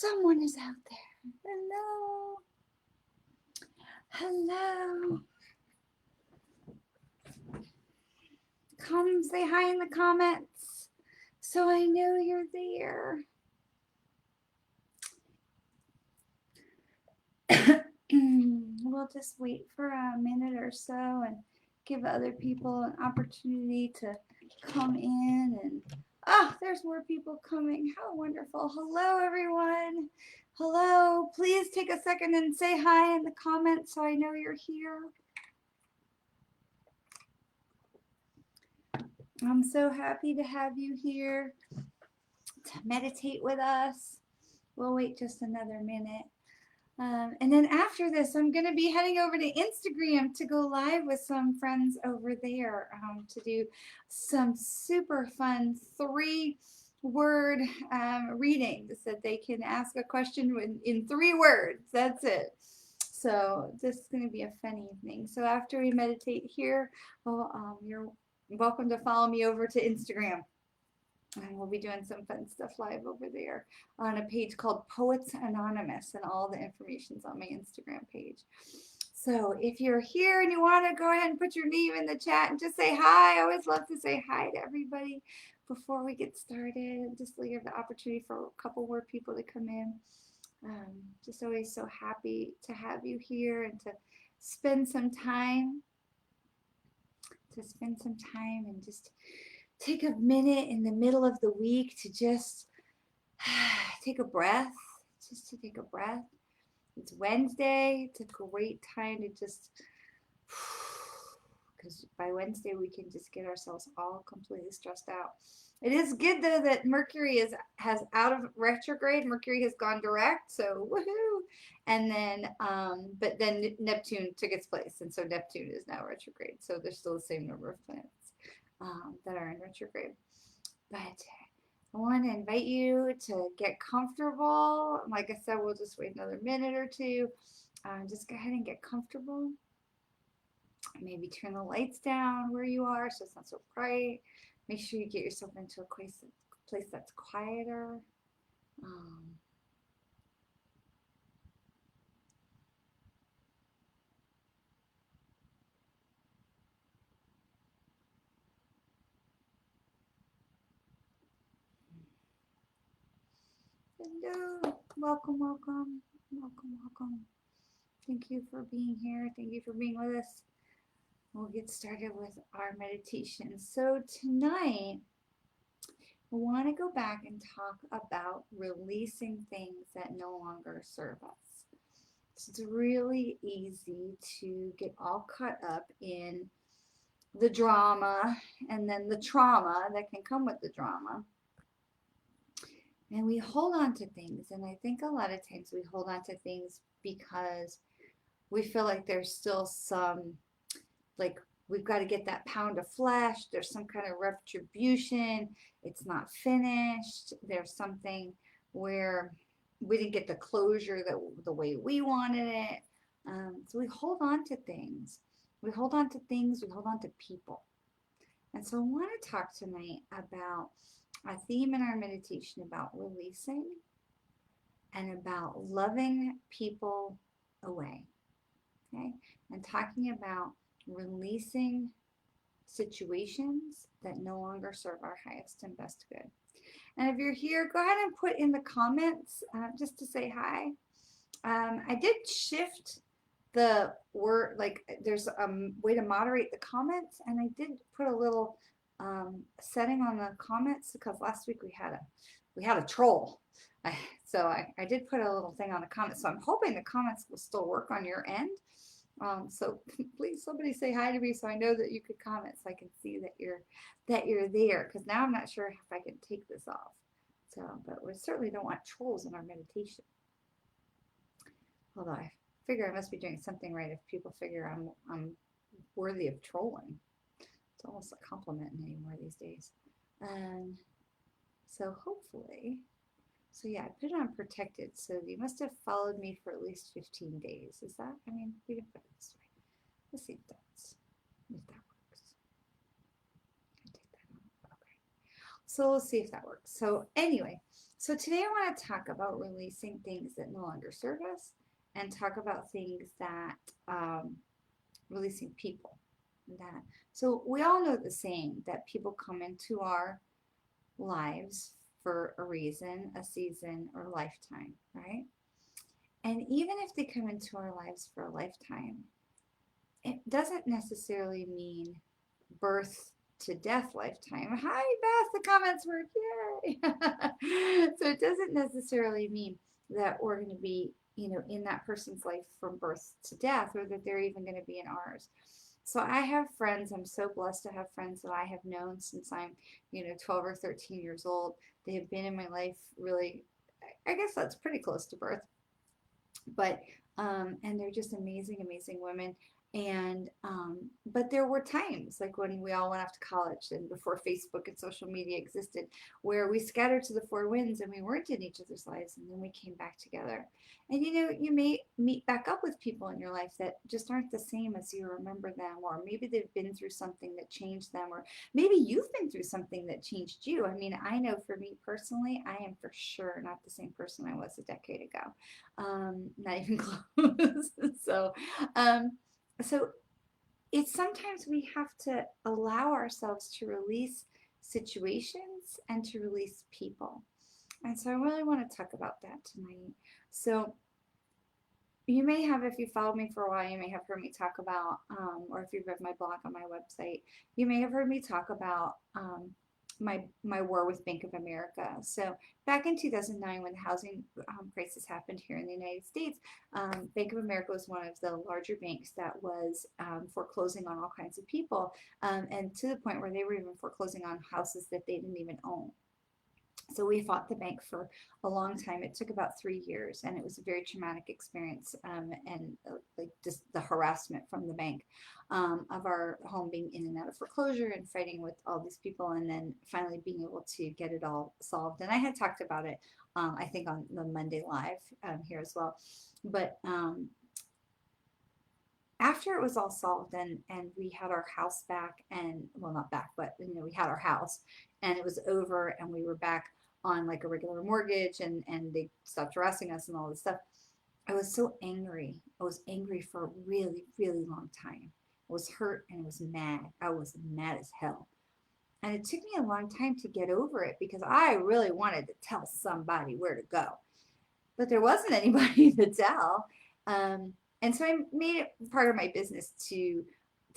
Someone is out there. Hello. Hello. Come say hi in the comments so I know you're there. We'll just wait for a minute or so and give other people an opportunity to come in. And there's more people coming. How wonderful. Hello, everyone. Hello. Please take a second and say hi in the comments so I know you're here. I'm so happy to have you here to meditate with us. We'll wait just another minute. And then after this, I'm going to be heading over to Instagram to go live with some friends over there to do some super fun 3-word readings that they can ask a question in 3 words. That's it. So this is going to be a fun evening. So after we meditate here, you're welcome to follow me over to Instagram. And we'll be doing some fun stuff live over there on a page called Poets Anonymous, and all the information's on my Instagram page. So if you're here and you want to go ahead and put your name in the chat and just say hi. I always love to say hi to everybody before we get started, and just leave the opportunity for a couple more people to come in. Just always so happy to have you here and to spend some time and just take a minute in the middle of the week to just take a breath, It's Wednesday. It's a great time to just, because by Wednesday we can just get ourselves all completely stressed out. It is good though that Mercury has out of retrograde. Mercury has gone direct, so woohoo! And then, but then Neptune took its place, and so Neptune is now retrograde. So there's still the same number of planets that are in retrograde. But I want to invite you to get comfortable. Like I said, we'll just wait another minute or two. Just go ahead and get comfortable. Maybe turn the lights down where you are so it's not so bright. Make sure you get yourself into a place that's quieter. Hello. Welcome. Thank you for being here. Thank you for being with us. We'll get started with our meditation. So tonight, I want to go back and talk about releasing things that no longer serve us. It's really easy to get all caught up in the drama and then the trauma that can come with the drama. And we hold on to things, and I think a lot of times we hold on to things because we feel like there's still some, like we've got to get that pound of flesh. There's some kind of retribution. It's not finished. There's something where we didn't get the closure the way we wanted it. So we hold on to things. We hold on to people. And so I want to talk tonight about a theme in our meditation about releasing and about loving people away. Okay? And talking about releasing situations that no longer serve our highest and best good. And if you're here, go ahead and put in the comments just to say hi. I did shift the word, like there's a way to moderate the comments, and I did put a little setting on the comments because last week we had a troll. So I did put a little thing on the comments. So I'm hoping the comments will still work on your end. So please, somebody say hi to me so I know that you could comment, so I can see that you're there. Because now I'm not sure if I can take this off. So, but we certainly don't want trolls in our meditation. Although I figure I must be doing something right if people figure I'm worthy of trolling. It's almost a compliment anymore these days. So hopefully. So yeah, I put it on protected. So you must have followed me for at least 15 days. Is that? I mean, we can put it this way. Let's see if that works. I take that off. Okay. So we'll see if that works. So anyway, so today I want to talk about releasing things that no longer serve us and talk about things that releasing people. That so we all know the saying that people come into our lives for a reason, a season, or a lifetime, right? And even if they come into our lives for a lifetime, it doesn't necessarily mean birth to death lifetime. Hi, Beth, the comments work, yay! So it doesn't necessarily mean that we're going to be, in that person's life from birth to death, or that they're even going to be in ours. So I have friends, I'm so blessed to have friends that I have known since I'm, 12 or 13 years old. They have been in my life really, I guess that's pretty close to birth, but and they're just amazing, amazing women. And but there were times like when we all went off to college and before Facebook and social media existed, where we scattered to the four winds and we weren't in each other's lives, and then we came back together. And you may meet back up with people in your life that just aren't the same as you remember them, or maybe they've been through something that changed them, or maybe you've been through something that changed you. I mean, I know for me personally, I am for sure not the same person I was a decade ago, not even close. So, um, so it's sometimes we have to allow ourselves to release situations and to release people. And so I really want to talk about that tonight. So you may have, if you followed me for a while, you may have heard me talk about, or if you've read my blog on my website, you may have heard me talk about my war with Bank of America. So back in 2009, when the housing crisis happened here in the United States, Bank of America was one of the larger banks that was foreclosing on all kinds of people, and to the point where they were even foreclosing on houses that they didn't even own. So we fought the bank for a long time. It took about 3 years, and it was a very traumatic experience, and like just the harassment from the bank, of our home being in and out of foreclosure and fighting with all these people, and then finally being able to get it all solved. And I had talked about it, I think, on the Monday Live here as well. But after it was all solved, and we had our house back, and well, not back, but we had our house, and it was over, and we were back on like a regular mortgage, and they stopped harassing us and all this stuff. I was so angry. I was angry for a really, really long time. I was hurt and I was mad. I was mad as hell. And it took me a long time to get over it because I really wanted to tell somebody where to go, but there wasn't anybody to tell. And so I made it part of my business to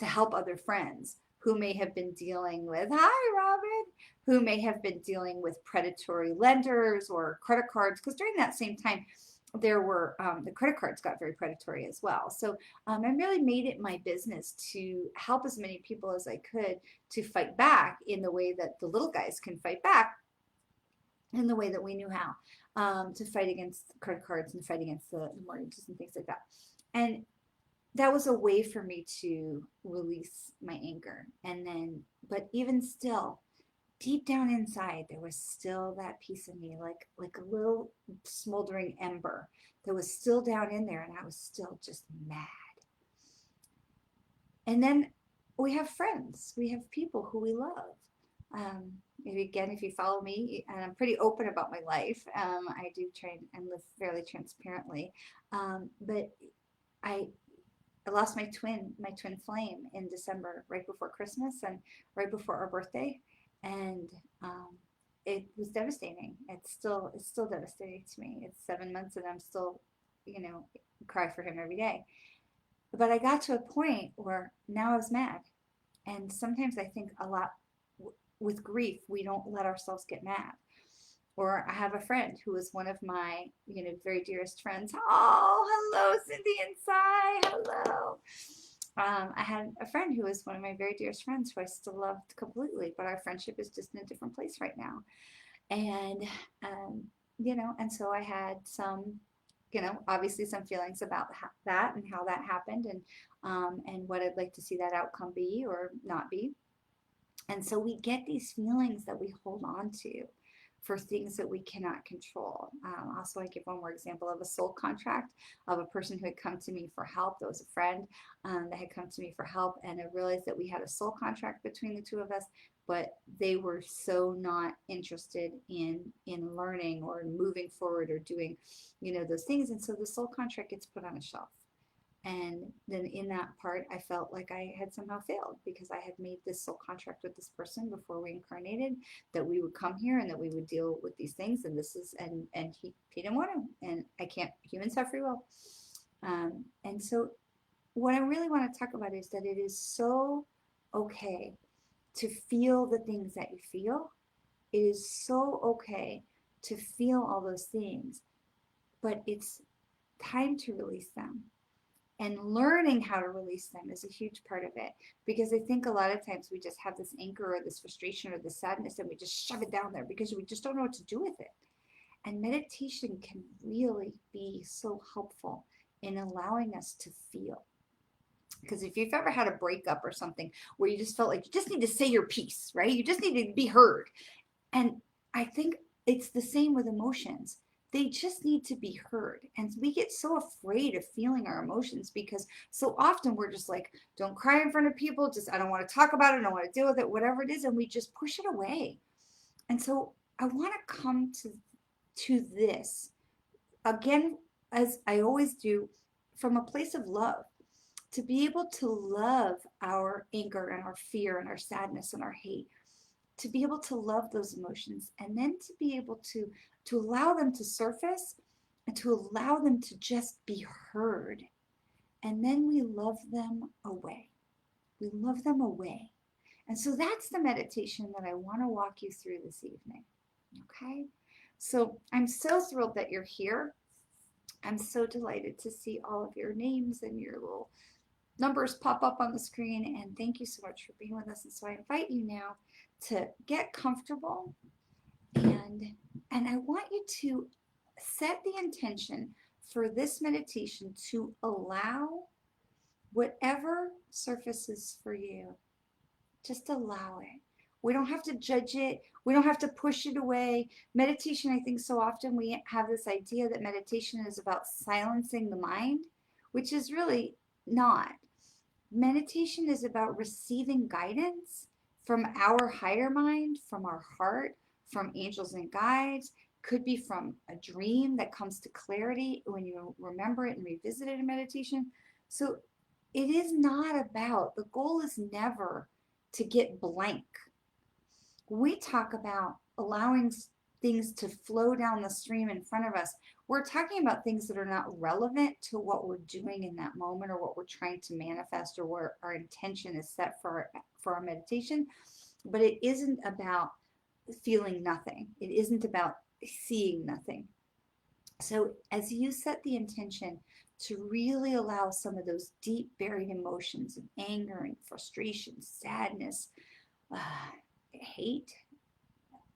help other friends who may have been dealing with, hi, Robin, who may have been dealing with predatory lenders or credit cards, because during that same time, there were the credit cards got very predatory as well. So I really made it my business to help as many people as I could to fight back in the way that the little guys can fight back, in the way that we knew how, to fight against credit cards and fight against the mortgages and things like that. And that was a way for me to release my anger. And then, but even still, deep down inside, there was still that piece of me, like a little smoldering ember that was still down in there, and I was still just mad. And then we have friends, we have people who we love. Again, if you follow me, and I'm pretty open about my life, I do try and live fairly transparently. But I lost my twin flame in December, right before Christmas and right before our birthday, and it was devastating. It's still devastating to me. It's 7 months, and I'm still, cry for him every day. But I got to a point where now I was mad, and sometimes I think a lot with grief, we don't let ourselves get mad. Or I have a friend who is one of my, very dearest friends. Oh, hello, Cindy and Cy. Hello. I had a friend who was one of my very dearest friends who I still loved completely, but our friendship is just in a different place right now. And, and so I had some, obviously some feelings about that and how that happened, and what I'd like to see that outcome be or not be. And so we get these feelings that we hold on to for things that we cannot control. Also, I give one more example of a soul contract of a person who had come to me for help. That was a friend that had come to me for help, and I realized that we had a soul contract between the two of us, but they were so not interested in learning or moving forward or doing, those things. And so the soul contract gets put on a shelf. And then in that part, I felt like I had somehow failed because I had made this soul contract with this person before we incarnated, that we would come here and that we would deal with these things. And this is, and he didn't want to, and I can't, humans have free will. And so what I really want to talk about is that it is so okay to feel the things that you feel. It is so okay to feel all those things, but it's time to release them. And learning how to release them is a huge part of it, because I think a lot of times we just have this anger or this frustration or this sadness and we just shove it down there because we just don't know what to do with it. And meditation can really be so helpful in allowing us to feel. Because if you've ever had a breakup or something where you just felt like you just need to say your piece, right? You just need to be heard. And I think it's the same with emotions. They just need to be heard. And we get so afraid of feeling our emotions because so often we're just like, don't cry in front of people. Just, I don't want to talk about it. I don't want to deal with it, whatever it is. And we just push it away. And so I want to come to this again, as I always do, from a place of love, to be able to love our anger and our fear and our sadness and our hate, to be able to love those emotions, and then to be able to allow them to surface and to allow them to just be heard. And then we love them away. We love them away. And so that's the meditation that I want to walk you through this evening. Okay? So I'm so thrilled that you're here. I'm so delighted to see all of your names and your little numbers pop up on the screen, and thank you so much for being with us. And so I invite you now to get comfortable, and I want you to set the intention for this meditation to allow whatever surfaces for you. Just allow it. We don't have to judge it. We don't have to push it away. Meditation, I think so often we have this idea that meditation is about silencing the mind, which is really not. Meditation is about receiving guidance from our higher mind, from our heart, from angels and guides. Could be from a dream that comes to clarity when you remember it and revisit it in meditation. So it is not about, the goal is never to get blank. We talk about allowing things to flow down the stream in front of us. We're talking about things that are not relevant to what we're doing in that moment or what we're trying to manifest or where our intention is set for our meditation. But it isn't about feeling nothing. It isn't about seeing nothing. So as you set the intention to really allow some of those deep buried emotions of anger and frustration, sadness, hate,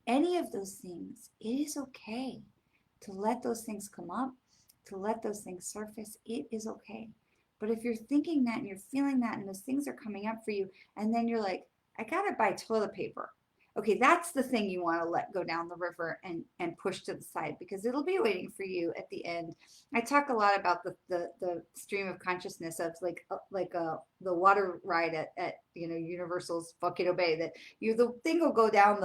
any of those things, it is okay to let those things come up, to let those things surface. It is okay. But if you're thinking that and you're feeling that and those things are coming up for you, and then you're like, I gotta buy toilet paper. Okay, that's the thing you want to let go down the river and push to the side, because it'll be waiting for you at the end. I talk a lot about the stream of consciousness of the water ride at Universal's Volcano Bay, that the thing will go down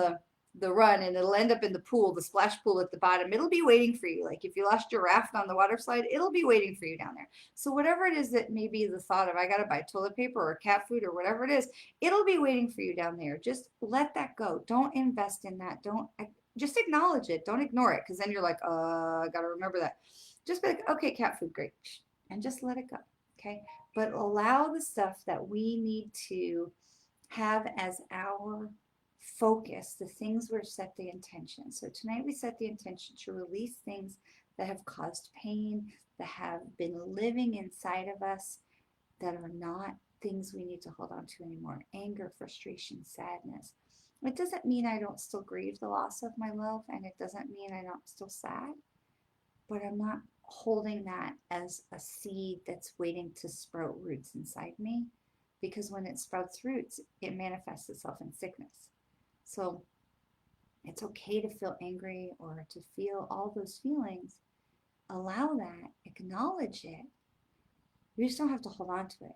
the run and it'll end up in the pool, the splash pool at the bottom. It'll be waiting for you. Like if you lost your raft on the water slide, it'll be waiting for you down there. So whatever it is that may be the thought of, I got to buy toilet paper or cat food or whatever it is, it'll be waiting for you down there. Just let that go. Don't invest in that. Just acknowledge it. Don't ignore it. Because then you're like, I got to remember that. Just be like, okay, cat food, great. And just let it go. Okay. But allow the stuff that we need to have as our focus, the things where set the intention. So tonight we set the intention to release things that have caused pain, that have been living inside of us, that are not things we need to hold on to anymore. Anger, frustration, sadness. It doesn't mean I don't still grieve the loss of my love, and it doesn't mean I'm not still sad, but I'm not holding that as a seed that's waiting to sprout roots inside me, because when it sprouts roots, it manifests itself in sickness. So It's okay to feel angry or to feel all those feelings. Allow that, acknowledge it. You just don't have to hold on to it.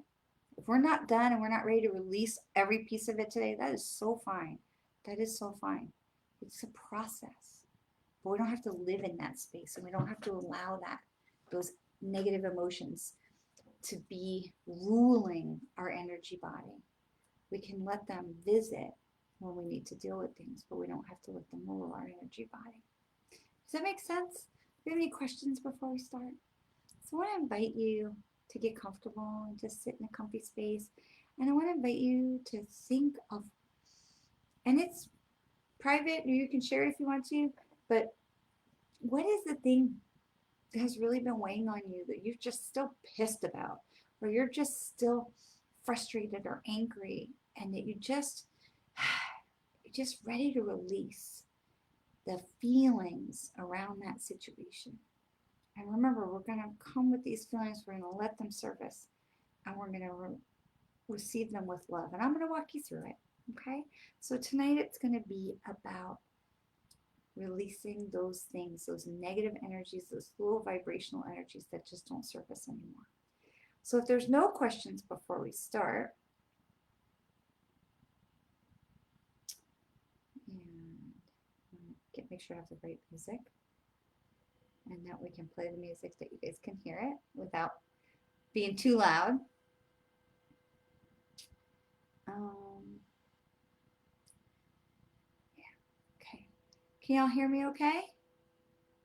If we're not done and we're not ready to release every piece of it today, that is so fine. That is so fine. It's a process. But we don't have to live in that space, and we don't have to allow that, those negative emotions to be ruling our energy body. We can let them visit when we need to deal with things, but we don't have to let them rule our energy body. Does that make sense? Do you have any questions before we start? So I want to invite you to get comfortable and just sit in a comfy space. And I want to invite you to think of, and it's private, or you can share it if you want to, but what is the thing that has really been weighing on you that you're just still pissed about, or you're just still frustrated or angry, and that you're just ready to release the feelings around that situation. And remember, we're going to come with these feelings, we're going to let them surface, and we're going to receive them with love. And I'm going to walk you through it, okay? So tonight it's going to be about releasing those things, those negative energies, those low vibrational energies that just don't surface anymore. So if there's no questions before we start, and make sure I have the right music, and that we can play the music that you guys can hear it without being too loud. Yeah, okay. Can y'all hear me okay?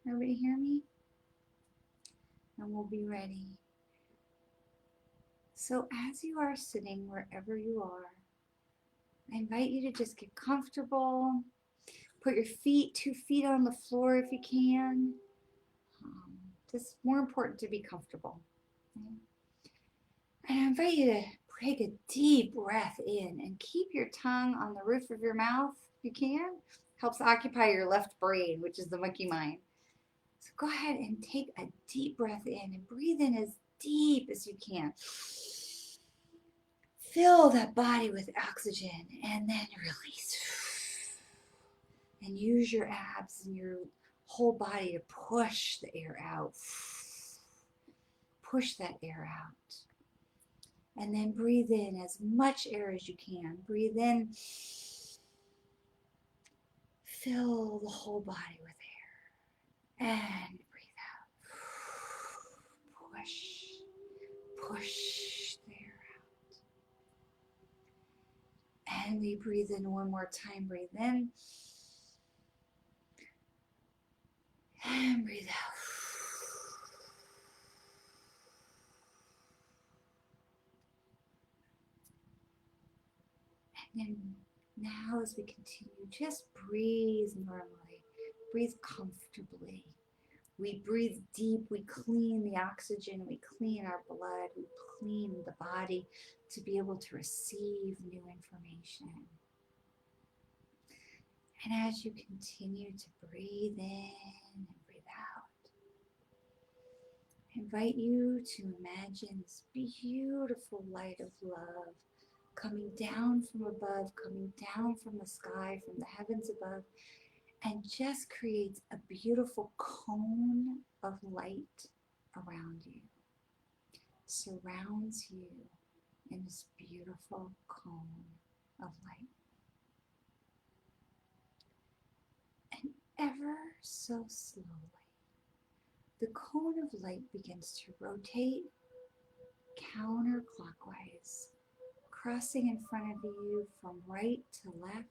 Everybody hear me? And we'll be ready. So as you are sitting wherever you are, I invite you to just get comfortable. Put your 2 feet on the floor if you can. It's more important to be comfortable. Okay? And I invite you to take a deep breath in and keep your tongue on the roof of your mouth if you can. Helps occupy your left brain, which is the monkey mind. So go ahead and take a deep breath in and breathe in as deep as you can. Fill that body with oxygen and then release. And use your abs and your whole body to push the air out. Push that air out. And then breathe in as much air as you can. Breathe in. Fill the whole body with air. And breathe out. Push the air out. And we breathe in one more time. Breathe in. And breathe out. And then now as we continue, just breathe normally. Breathe comfortably. We breathe deep. We clean the oxygen. We clean our blood. We clean the body to be able to receive new information. And as you continue to breathe in and breathe out, I invite you to imagine this beautiful light of love coming down from above, coming down from the sky, from the heavens above, and just creates a beautiful cone of light around you. Surrounds you in this beautiful cone of light. And ever so slowly, the cone of light begins to rotate counterclockwise, crossing in front of you from right to left.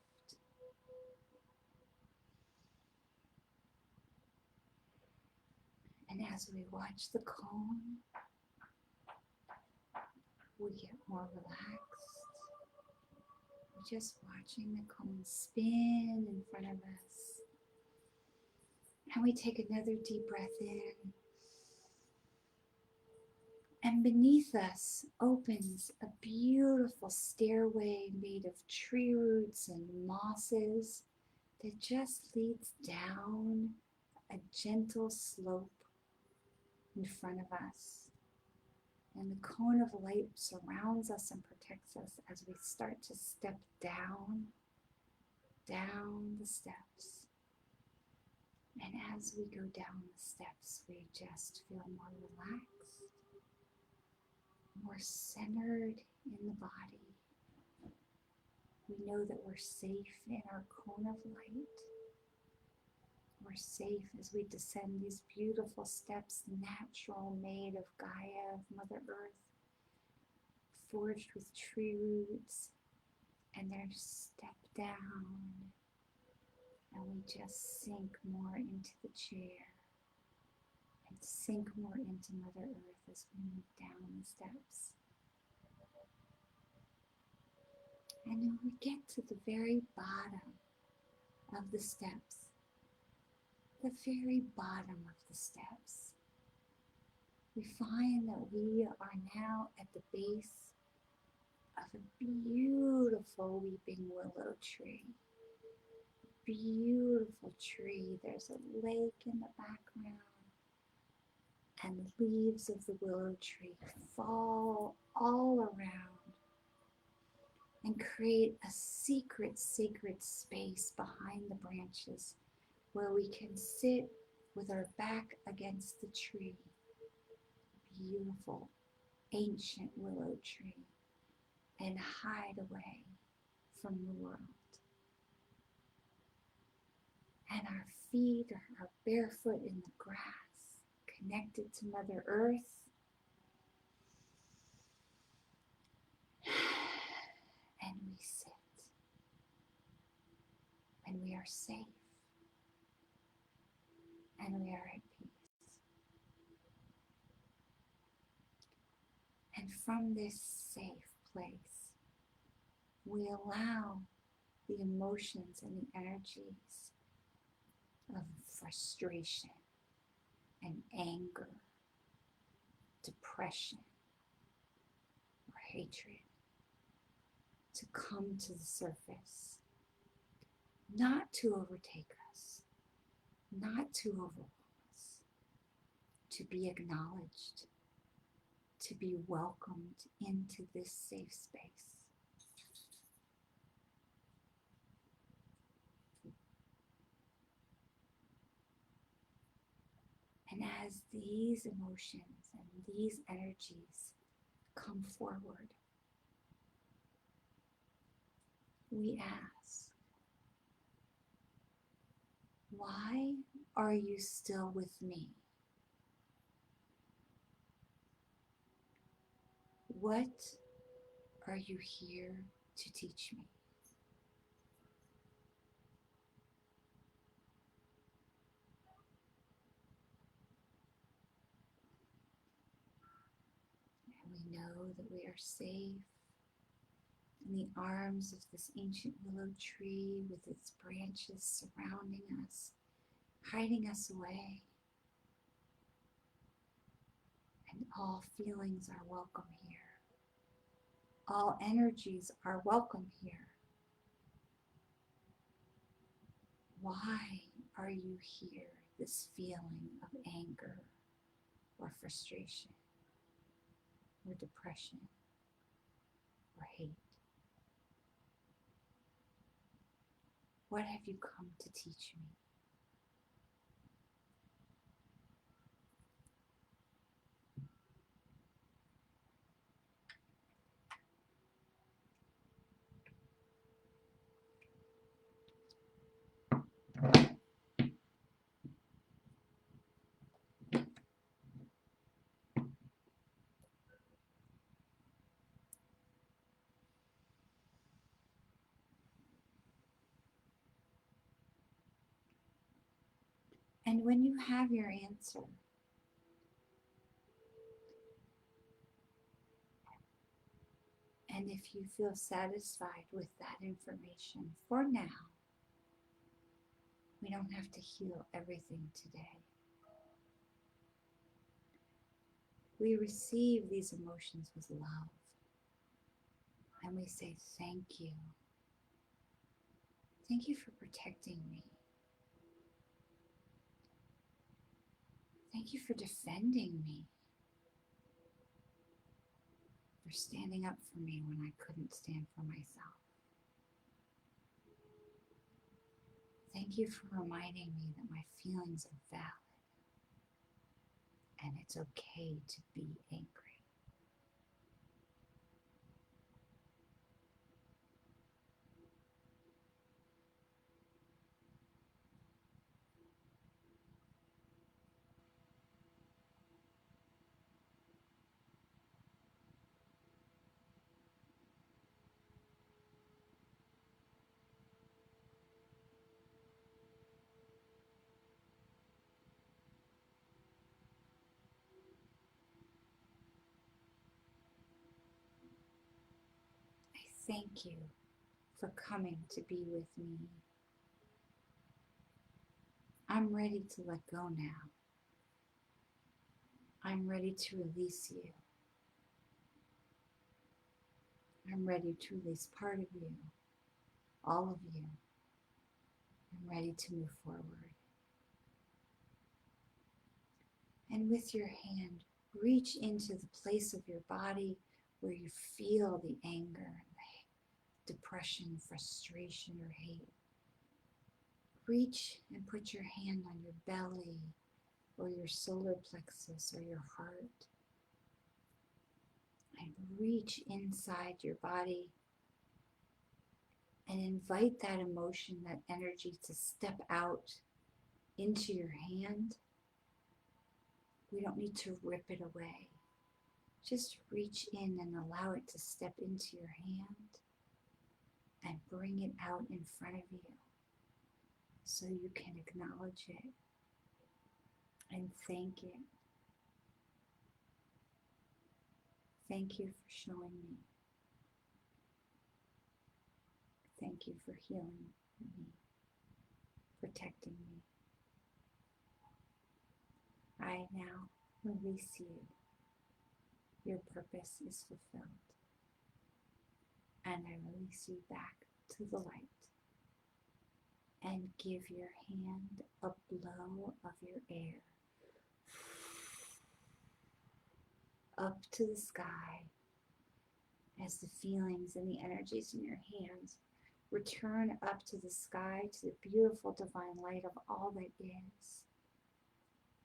And as we watch the cone, we get more relaxed. We're just watching the cone spin in front of us. And we take another deep breath in. And beneath us opens a beautiful stairway made of tree roots and mosses that just leads down a gentle slope in front of us. And the cone of light surrounds us and protects us as we start to step down the steps. And as we go down the steps, we just feel more relaxed, more centered in the body. We know that we're safe in our cone of light. We're safe as we descend these beautiful steps, natural, made of Gaia, of Mother Earth, forged with tree roots, and then step down, and we just sink more into the chair and sink more into Mother Earth as we move down the steps. And then we get to the very bottom of the steps, the very bottom of the steps. We find that we are now at the base of a beautiful weeping willow tree. Beautiful tree. There's a lake in the background, and the leaves of the willow tree fall all around and create a secret, sacred space behind the branches where we can sit with our back against the tree. Beautiful, ancient willow tree, and hide away from the world. And our feet are barefoot in the grass, connected to Mother Earth. And we sit. And we are safe. And we are at peace. And from this safe place, we allow the emotions and the energies of frustration and anger, depression, or hatred to come to the surface, not to overtake us, not to overwhelm us, to be acknowledged, to be welcomed into this safe space. And as these emotions and these energies come forward, we ask, why are you still with me? What are you here to teach me? And we know that we are safe in the arms of this ancient willow tree with its branches surrounding us, hiding us away. And all feelings are welcome here. All energies are welcome here. Why are you here? This feeling of anger or frustration or depression or hate. What have you come to teach me? And when you have your answer, and if you feel satisfied with that information for now, we don't have to heal everything today. We receive these emotions with love, and we say, thank you. Thank you for protecting me. Thank you for defending me, for standing up for me when I couldn't stand for myself. Thank Thank you for reminding me that my feelings are valid and it's okay to be angry. I thank you for coming to be with me. I'm ready to let go now. I'm ready to release you. I'm ready to release part of you, all of you. I'm ready to move forward. And with your hand, reach into the place of your body where you feel the anger and the depression, frustration, or hate. Reach and put your hand on your belly or your solar plexus or your heart. And reach inside your body and invite that emotion, that energy to step out into your hand. We don't need to rip it away. Just reach in and allow it to step into your hand and bring it out in front of you so you can acknowledge it and thank it. Thank you for showing me. Thank you for healing me, protecting me. I now release you. Your purpose is fulfilled. And I release you back to the light. And give your hand a blow of your air up to the sky as the feelings and the energies in your hands return up to the sky, to the beautiful divine light of all that is.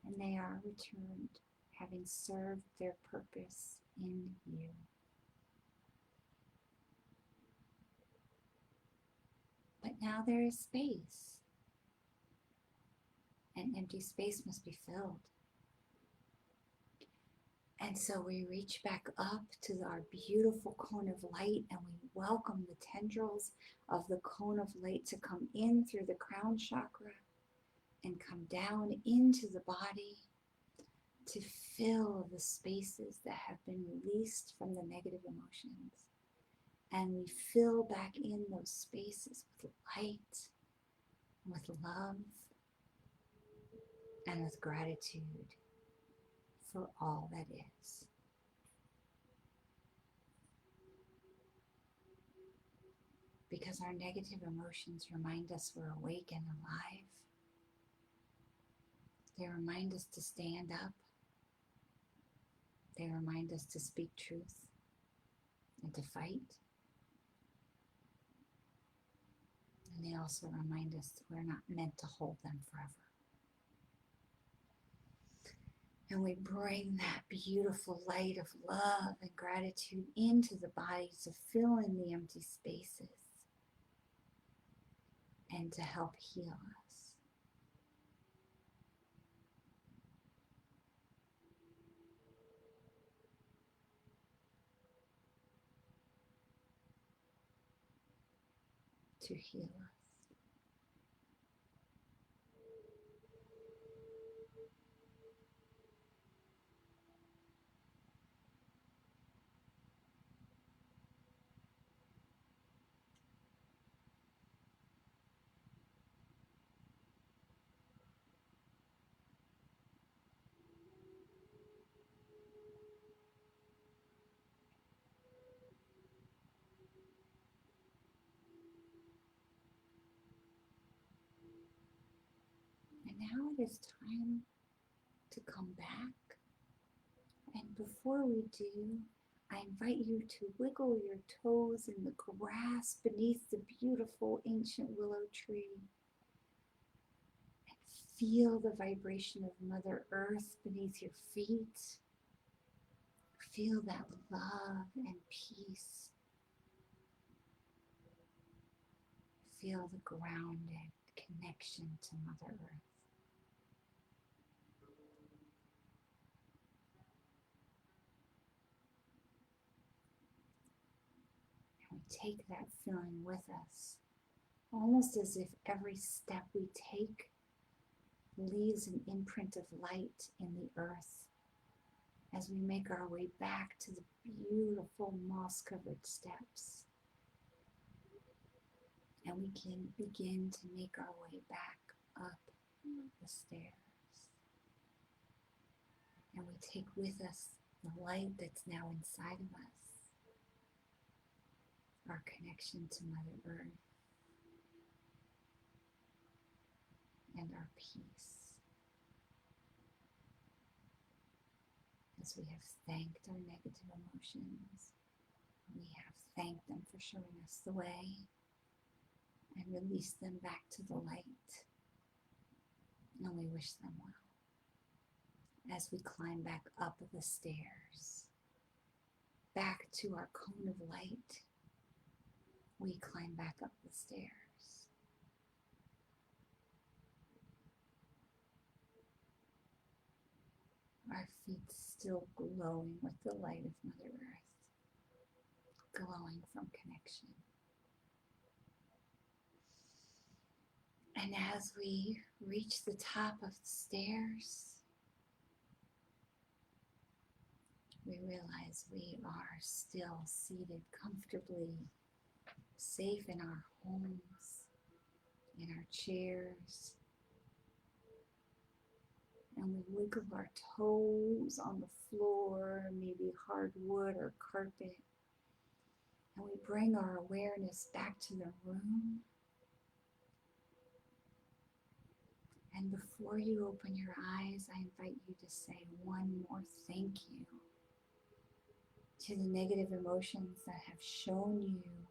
And they are returned, having served their purpose in you. But now there is space. An empty space must be filled. And so we reach back up to our beautiful cone of light and we welcome the tendrils of the cone of light to come in through the crown chakra and come down into the body to fill the spaces that have been released from the negative emotions. And we fill back in those spaces with light, with love, and with gratitude for all that is. Because our negative emotions remind us we're awake and alive. They remind us to stand up. They remind us to speak truth and to fight. And they also remind us that we're not meant to hold them forever. And we bring that beautiful light of love and gratitude into the body to fill in the empty spaces and to help heal us. To heal us. And now it is time to come back. And before we do, I invite you to wiggle your toes in the grass beneath the beautiful ancient willow tree. Feel the vibration of Mother Earth beneath your feet. Feel that love and peace. Feel the grounded connection to Mother Earth. And we take that feeling with us, almost as if every step we take leaves an imprint of light in the earth as we make our way back to the beautiful moss-covered steps. And we can begin to make our way back up the stairs. And we take with us the light that's now inside of us, our connection to Mother Earth, and our peace. As we have thanked our negative emotions, we have thanked them for showing us the way, and release them back to the light. And we wish them well. As we climb back up the stairs, back to our cone of light, we climb back up the stairs. Our feet still glowing with the light of Mother Earth, glowing from connection. And as we reach the top of the stairs, we realize we are still seated comfortably, safe in our homes, in our chairs. And we wiggle our toes on the floor, maybe hardwood or carpet. And we bring our awareness back to the room. And before you open your eyes, I invite you to say one more thank you to the negative emotions that have shown you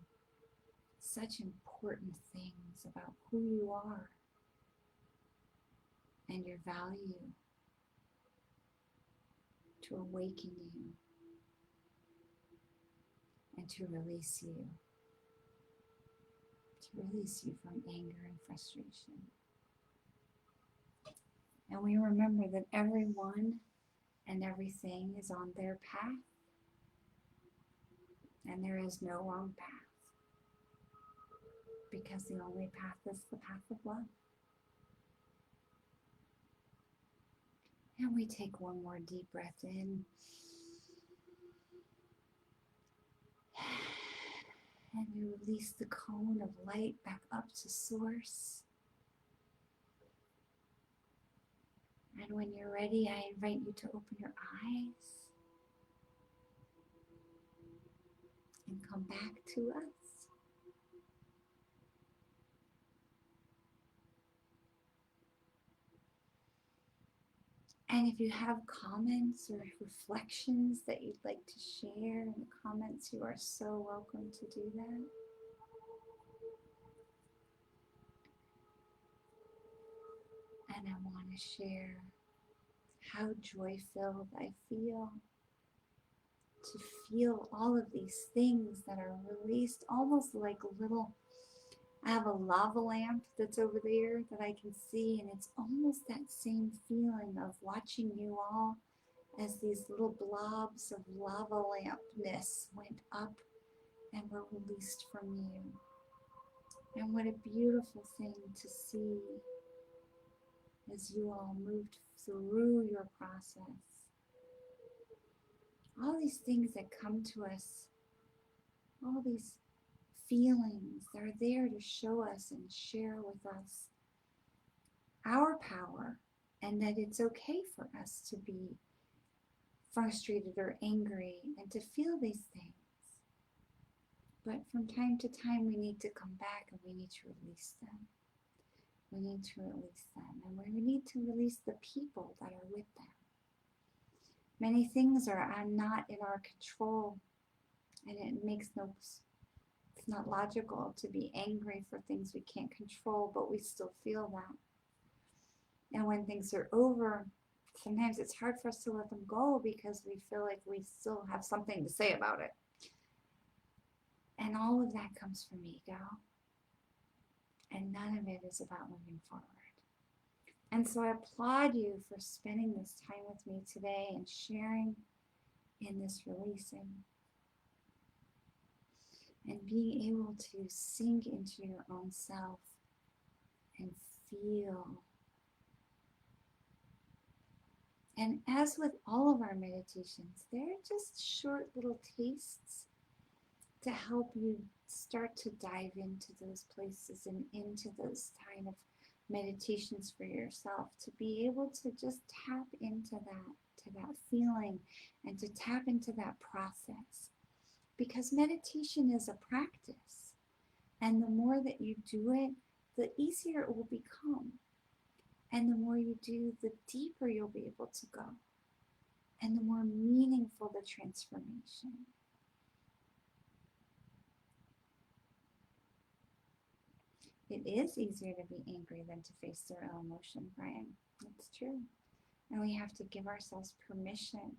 such important things about who you are and your value, to awaken you and to release you from anger and frustration. And we remember that everyone and everything is on their path, and there is no wrong path, because the only path is the path of love. And we take one more deep breath in, and we release the cone of light back up to source. And when you're ready, I invite you to open your eyes and come back to us. And if you have comments or reflections that you'd like to share in the comments, you are so welcome to do that. And I want to share how joy-filled I feel to feel all of these things that are released, almost like a little, I have a lava lamp that's over there that I can see, and it's almost that same feeling of watching you all as these little blobs of lava lampness went up and were released from you. And what a beautiful thing to see as you all moved through your process. All these things that come to us, all these feelings, they're there to show us and share with us our power, and that it's okay for us to be frustrated or angry and to feel these things. But from time to time, we need to come back and we need to release them. We need to release them, and we need to release the people that are with them. Many things are not in our control, and it's not logical to be angry for things we can't control, but we still feel that. And when things are over, sometimes it's hard for us to let them go because we feel like we still have something to say about it. And all of that comes from ego. And none of it is about moving forward. And so I applaud you for spending this time with me today and sharing in this releasing. And being able to sink into your own self and feel. And as with all of our meditations, they're just short little tastes to help you start to dive into those places and into those kind of meditations for yourself, to be able to just tap into that feeling and to tap into that process. Because meditation is a practice. And the more that you do it, the easier it will become. And the more you do, the deeper you'll be able to go. And the more meaningful the transformation. It is easier to be angry than to face the real emotion, Brian. That's true. And we have to give ourselves permission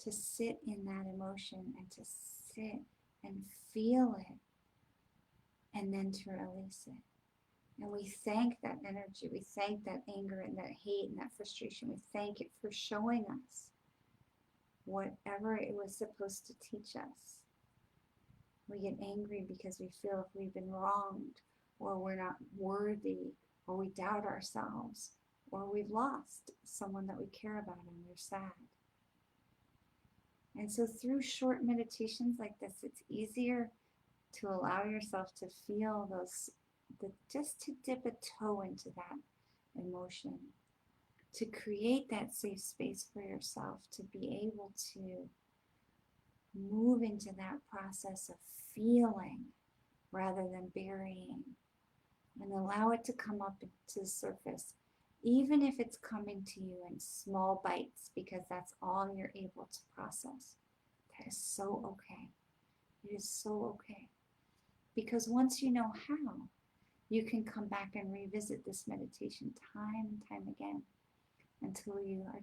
to sit in that emotion and to sit and feel it and then to release it. And we thank that energy, we thank that anger and that hate and that frustration. We thank it for showing us whatever it was supposed to teach us. We get angry because we feel if we've been wronged, or we're not worthy, or we doubt ourselves, or we've lost someone that we care about and we're sad. And so through short meditations like this, it's easier to allow yourself to feel those, just to dip a toe into that emotion, to create that safe space for yourself, to be able to move into that process of feeling rather than burying, and allow it to come up to the surface, even if it's coming to you in small bites, because that's all you're able to process. That is so okay. It is so okay. Because once you know how, you can come back and revisit this meditation time and time again until you are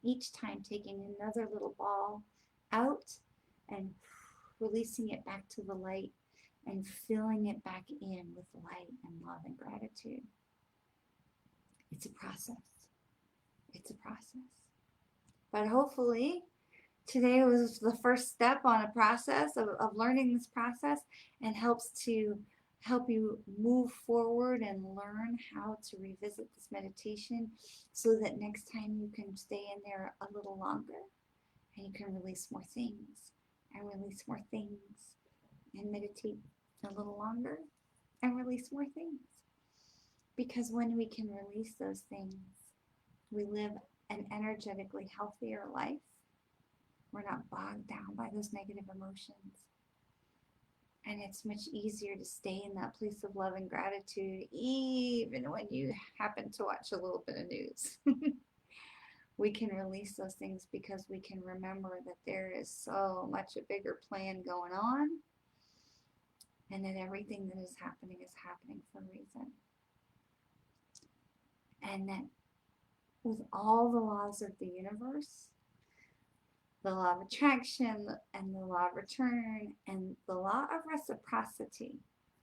each time taking another little ball out and releasing it back to the light and filling it back in with light and love and gratitude. It's a process. It's a process. But hopefully today was the first step on a process of learning this process, and helps to help you move forward and learn how to revisit this meditation so that next time you can stay in there a little longer and you can release more things and release more things and meditate a little longer and release more things. Because when we can release those things, we live an energetically healthier life. We're not bogged down by those negative emotions. And it's much easier to stay in that place of love and gratitude, even when you happen to watch a little bit of news. We can release those things because we can remember that there is so much a bigger plan going on, and that everything that is happening for a reason. And that with all the laws of the universe, the law of attraction and the law of return and the law of reciprocity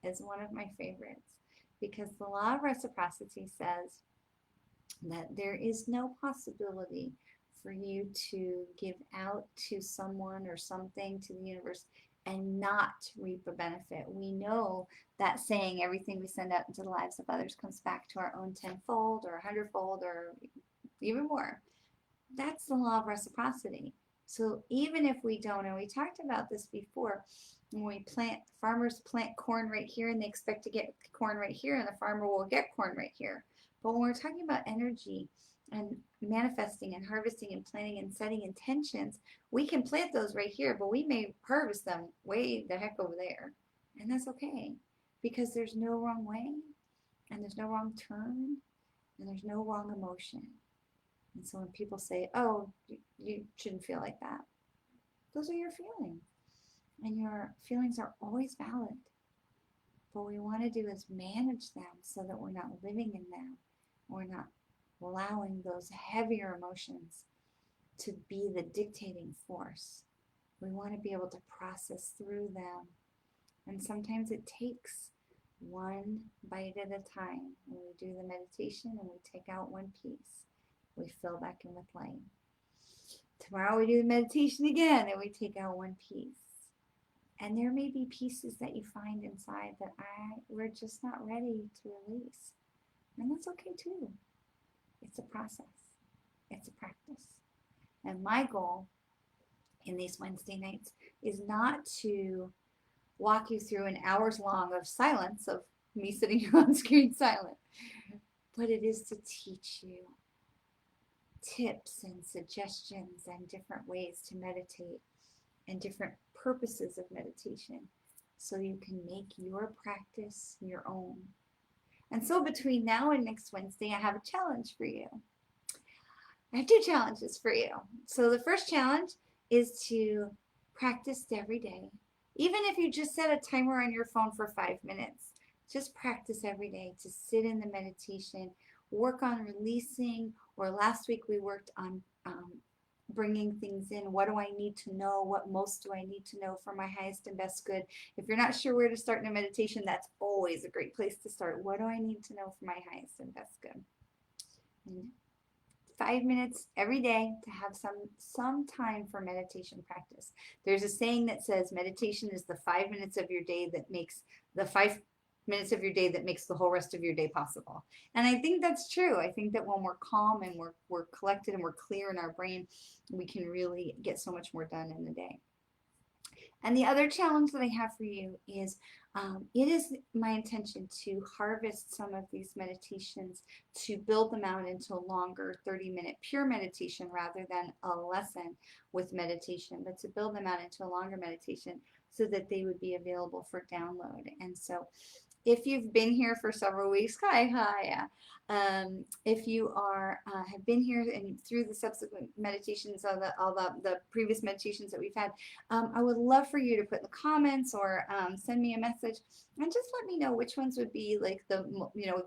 is one of my favorites, because the law of reciprocity says that there is no possibility for you to give out to someone or something, to the universe, and not reap a benefit. We know that saying, everything we send out into the lives of others comes back to our own tenfold or 100-fold or even more. That's the law of reciprocity. So even if we don't, and we talked about this before, when farmers plant corn right here and they expect to get corn right here, and the farmer will get corn right here. But when we're talking about energy and manifesting and harvesting and planting and setting intentions, we can plant those right here, but we may harvest them way the heck over there. And that's okay, because there's no wrong way, and there's no wrong turn, and there's no wrong emotion. And so when people say, oh, you shouldn't feel like that, those are your feelings. And your feelings are always valid. What we want to do is manage them so that we're not living in them. We're not allowing those heavier emotions to be the dictating force. We want to be able to process through them. And sometimes it takes one bite at a time. When we do the meditation and we take out one piece, we fill back in with light. Tomorrow we do the meditation again and we take out one piece. And there may be pieces that you find inside that we're just not ready to release. And that's okay too. It's a process. It's a practice. And my goal in these Wednesday nights is not to walk you through an hours long of silence, of me sitting here on screen silent, but it is to teach you tips and suggestions and different ways to meditate and different purposes of meditation so you can make your practice your own. And so between now and next Wednesday, I have a challenge for you. I have 2 challenges for you. So the first challenge is to practice every day. Even if you just set a timer on your phone for 5 minutes, just practice every day to sit in the meditation, work on releasing, or last week we worked on bringing things in. What do I need to know? What most do I need to know for my highest and best good? If you're not sure where to start in a meditation, that's always a great place to start. What do I need to know for my highest and best good? And 5 minutes every day to have some time for meditation practice. There's a saying that says meditation is the 5 minutes of your day that makes the 5 minutes of your day that makes the whole rest of your day possible. And I think that's true. I think that when we're calm and we're collected and we're clear in our brain, we can really get so much more done in the day. And the other challenge that I have for you is it is my intention to harvest some of these meditations to build them out into a longer 30-minute pure meditation rather than a lesson with meditation, but to build them out into a longer meditation so that they would be available for download. And so if you've been here for several weeks, if you have been here and through the subsequent meditations, all the previous meditations that we've had, I would love for you to put in the comments or send me a message and just let me know which ones would be like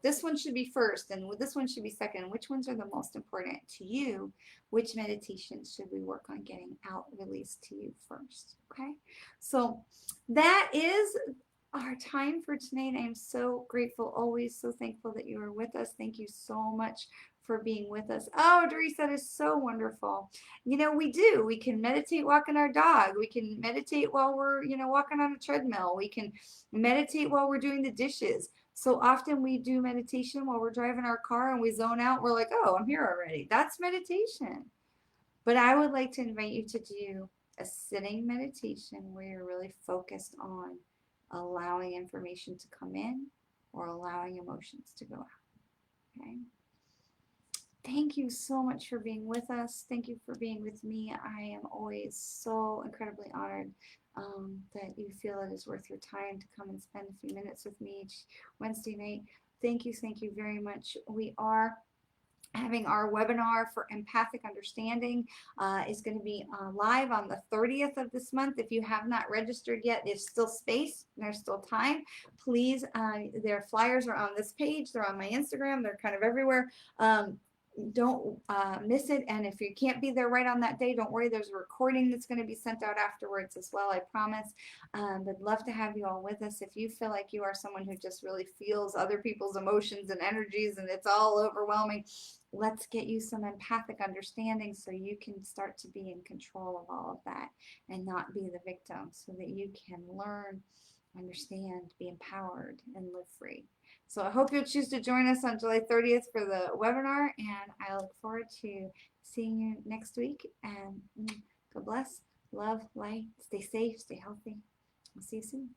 this one should be first and this one should be second. Which ones are the most important to you? Which meditations should we work on getting out, released to you first? Okay, so that is our time for tonight. I am so grateful, always so thankful that you are with us. Thank you so much for being with us. Oh, Doris, that is so wonderful. We can meditate walking our dog. We can meditate while we're, walking on a treadmill. We can meditate while we're doing the dishes. So often we do meditation while we're driving our car and we zone out. We're like, oh, I'm here already. That's meditation. But I would like to invite you to do a sitting meditation where you're really focused on allowing information to come in or allowing emotions to go out. Okay. Thank you so much for being with us. Thank you for being with me. I am always so incredibly honored that you feel it is worth your time to come and spend a few minutes with me each Wednesday night. Thank you very much. We are having our webinar for empathic understanding is going to be live on the 30th of this month. If you have not registered yet, there's still space, there's still time. Please, their flyers are on this page, they're on my Instagram, they're kind of everywhere. Don't miss it. And if you can't be there right on that day, don't worry, there's a recording that's going to be sent out afterwards as well, I promise. I'd love to have you all with us. If you feel like you are someone who just really feels other people's emotions and energies and it's all overwhelming, let's get you some empathic understanding so you can start to be in control of all of that and not be the victim, so that you can learn, understand, be empowered, and live free. So I hope you'll choose to join us on July 30th for the webinar, and I look forward to seeing you next week. And God bless, love, light, stay safe, stay healthy. I'll see you soon.